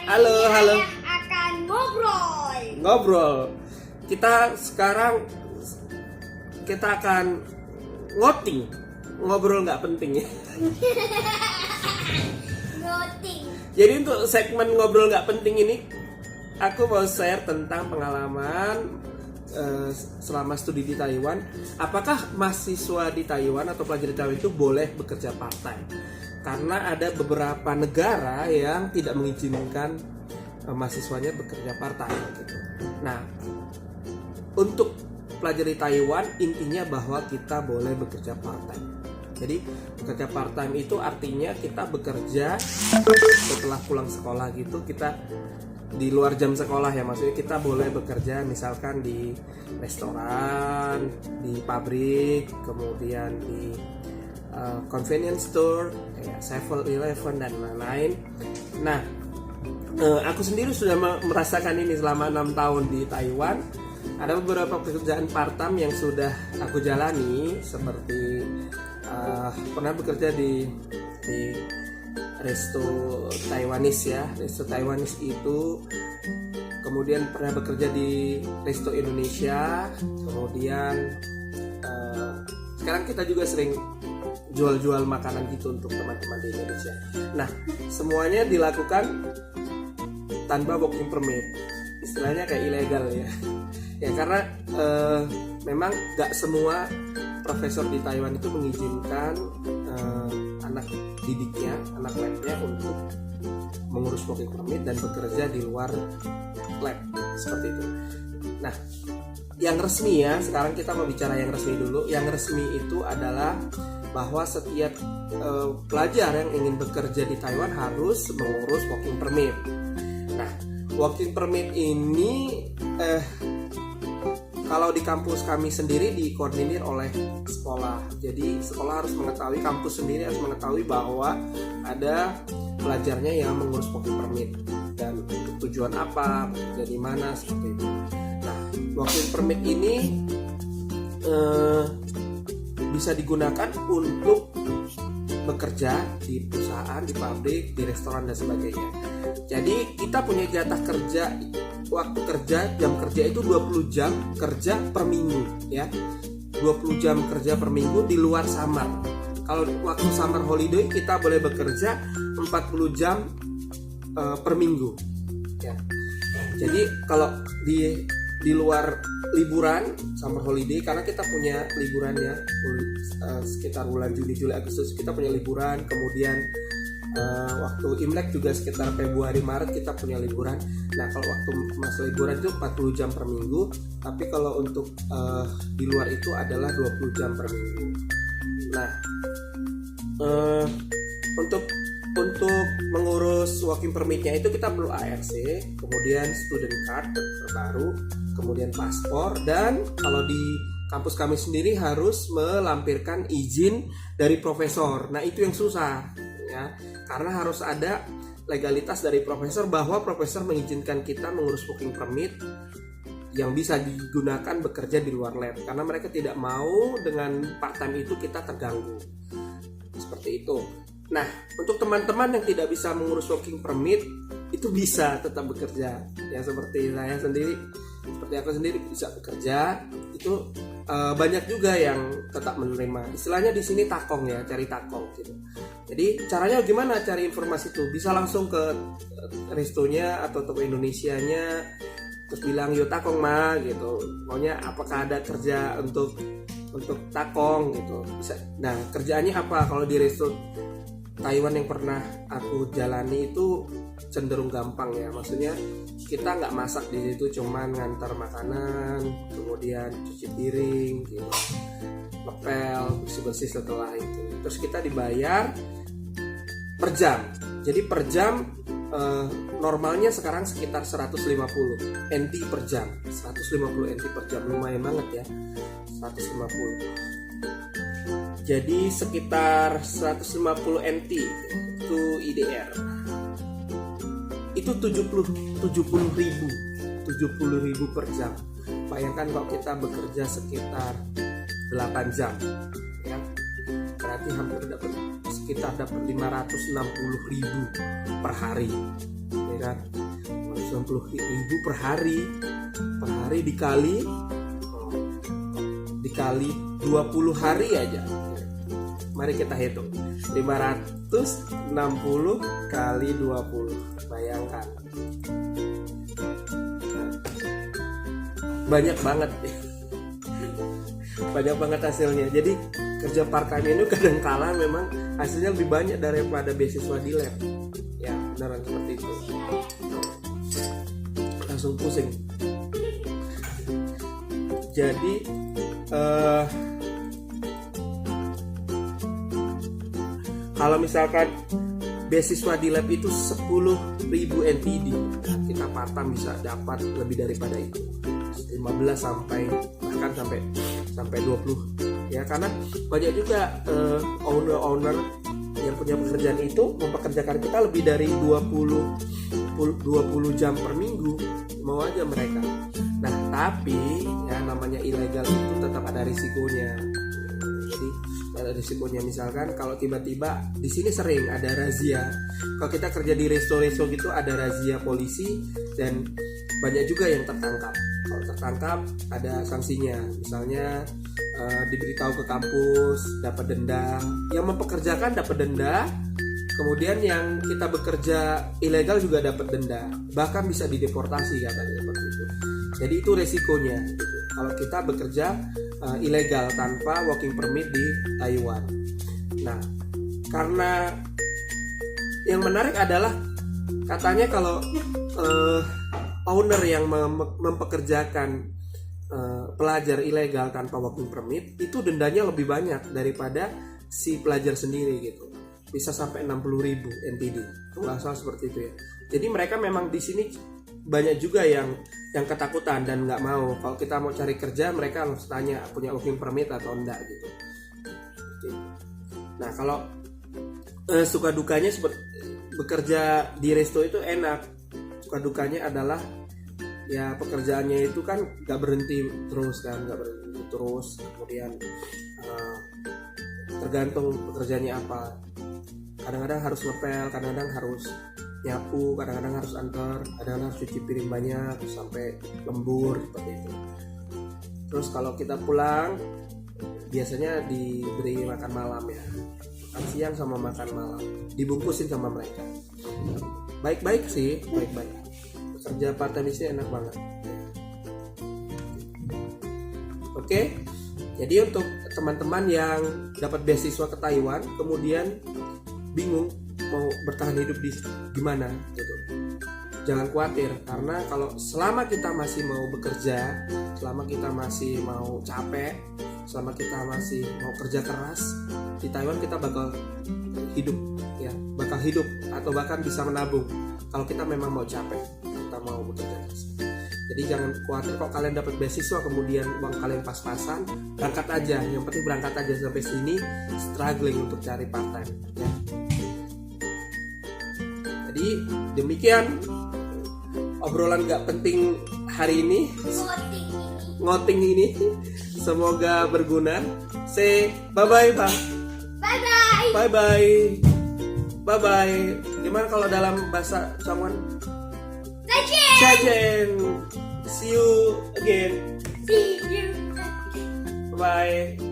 Halo, halo. Akan ngobrol. Ngobrol. Kita akan ngoting. Ngobrol nggak penting ya. Noting. Jadi untuk segmen ngobrol nggak penting ini, aku mau share tentang pengalaman selama studi di Taiwan. Apakah mahasiswa di Taiwan atau pelajar di Taiwan itu boleh bekerja part-time? Karena ada beberapa negara yang tidak mengizinkan mahasiswanya bekerja part-time gitu. Nah, untuk pelajar di Taiwan intinya bahwa kita boleh bekerja part-time. Jadi bekerja part-time itu artinya kita bekerja setelah pulang sekolah gitu, kita di luar jam sekolah ya, maksudnya kita boleh bekerja misalkan di restoran, di pabrik, kemudian di convenience store kayak 7-Eleven dan lain-lain. Nah, aku sendiri sudah merasakan ini selama 6 tahun di Taiwan. Ada beberapa pekerjaan part-time yang sudah aku jalani, seperti pernah bekerja di resto Taiwanese ya. Resto Taiwanese itu, kemudian pernah bekerja di resto Indonesia, kemudian sekarang kita juga sering jual-jual makanan gitu untuk teman-teman di Indonesia. Nah, semuanya dilakukan tanpa working permit, istilahnya kayak ilegal ya. Ya karena memang gak semua profesor di Taiwan itu mengizinkan anak didiknya, anak labnya untuk mengurus working permit dan bekerja di luar lab seperti itu. Nah, yang resmi ya, sekarang kita mau bicara yang resmi dulu. Yang resmi itu adalah bahwa setiap pelajar yang ingin bekerja di Taiwan harus mengurus working permit. Nah, working permit ini kalau di kampus kami sendiri dikoordinir oleh sekolah. Jadi sekolah harus mengetahui, kampus sendiri harus mengetahui bahwa ada pelajarnya yang mengurus working permit dan untuk tujuan apa, bekerja di mana, seperti itu. Nah, working permit ini bisa digunakan untuk bekerja di perusahaan, di pabrik, di restoran dan sebagainya. Jadi kita punya jatah kerja, waktu kerja, jam kerja itu 20 jam kerja per minggu ya. 20 jam kerja per minggu di luar summer. Kalau waktu summer holiday kita boleh bekerja 40 jam per minggu ya. Jadi kalau di luar liburan summer holiday, karena kita punya liburan ya, sekitar bulan Juni, Juli, Agustus kita punya liburan, kemudian waktu Imlek juga sekitar Februari, Maret kita punya liburan. Nah, kalau waktu masa liburan itu 40 jam per minggu, tapi kalau untuk di luar itu adalah 20 jam per minggu. Nah, untuk mengurus working permitnya itu kita perlu ARC, kemudian student card terbaru, kemudian paspor, dan kalau di kampus kami sendiri harus melampirkan izin dari profesor. Nah, itu yang susah ya, karena harus ada legalitas dari profesor bahwa profesor mengizinkan kita mengurus working permit yang bisa digunakan bekerja di luar lab, karena mereka tidak mau dengan part time itu kita terganggu. Seperti itu. Nah, untuk teman-teman yang tidak bisa mengurus working permit itu bisa tetap bekerja ya, seperti saya sendiri, seperti aku sendiri bisa bekerja. Itu banyak juga yang tetap menerima. Istilahnya di sini takong ya, cari takong gitu. Jadi caranya gimana cari informasi itu? Bisa langsung ke restonya atau toko Indonesianya, terus bilang yo takong mah gitu. Maunya apakah ada kerja untuk takong gitu. Bisa. Nah, kerjaannya apa? Kalau di resto Taiwan yang pernah aku jalani itu cenderung gampang ya, maksudnya kita nggak masak di situ, cuman ngantar makanan, kemudian cuci piring, gitu, ngepel, bersih-bersih setelah itu. Terus kita dibayar per jam. Jadi per jam normalnya sekarang sekitar 150 NT per jam. 150 NT per jam, lumayan banget ya. 150. Jadi sekitar 150 NT itu IDR. Itu 70.000 per jam. Bayangkan kalau kita bekerja sekitar 8 jam ya. Berarti hampir dapat sekitar 560.000 per hari. ya kan? 90.000 per hari dikali 20 hari aja. Mari kita hitung. 560 kali 20. Bayangkan. Banyak banget. Banyak banget hasilnya. Jadi kerja part time ini kadang kala memang hasilnya lebih banyak daripada beasiswa di lab. Ya, beneran seperti itu. Langsung pusing. Jadi kalau misalkan beasiswa di lab itu 10.000 NTD, kita part-time bisa dapat lebih daripada itu, 15 sampai 20 ya, karena banyak juga owner yang punya pekerjaan itu mempekerjakan kita lebih dari 20 jam per minggu, mau aja mereka. Nah, tapi ya namanya ilegal itu tetap ada risikonya. Jadi ada risikonya, misalkan kalau tiba-tiba di sini sering ada razia. Kalau kita kerja di resto-resto gitu ada razia polisi dan banyak juga yang tertangkap. Kalau tertangkap ada sanksinya, misalnya diberitahu ke kampus, dapat denda. Yang mempekerjakan dapat denda, kemudian yang kita bekerja ilegal juga dapat denda, bahkan bisa dideportasi katanya seperti itu. Jadi itu resikonya gitu, kalau kita bekerja ilegal tanpa working permit di Taiwan. Nah, karena yang menarik adalah katanya kalau owner yang mempekerjakan pelajar ilegal tanpa working permit itu dendanya lebih banyak daripada si pelajar sendiri gitu, bisa sampai 60.000 NTD, nggak salah seperti itu ya. Jadi mereka memang di sini banyak juga yang ketakutan dan nggak mau. Kalau kita mau cari kerja, mereka harus tanya punya working permit atau enggak gitu. Nah, kalau suka dukanya seperti bekerja di resto itu enak. Suka dukanya adalah ya pekerjaannya itu kan nggak berhenti terus. Kemudian tergantung pekerjaannya apa. Kadang-kadang harus ngepel, kadang-kadang harus nyapu, kadang-kadang harus antar, kadang-kadang harus cuci piring banyak sampai lembur seperti itu. Terus kalau kita pulang biasanya diberi makan malam ya, makan siang sama makan malam, dibungkusin sama mereka. Baik-baik sih, baik-baik. Kerja part time ini enak banget. Oke, jadi untuk teman-teman yang dapat beasiswa ke Taiwan kemudian bingung mau bertahan hidup di gimana gitu, jangan khawatir, karena kalau selama kita masih mau bekerja, selama kita masih mau capek, selama kita masih mau kerja keras di Taiwan, kita bakal hidup atau bahkan bisa menabung kalau kita memang mau capek, kita mau bekerja keras. Jadi jangan khawatir kok kalian dapat beasiswa kemudian uang kalian pas-pasan, berangkat aja, yang penting berangkat aja. Sampai sini struggling untuk cari part time ya. Jadi demikian obrolan gak penting hari ini, ngoting ini. Semoga berguna. Say bye-bye Bang. Bye-bye. Bye-bye. Bye-bye. Gimana kalau dalam bahasa Songwon? Zaijian. See you again. See you. Bye.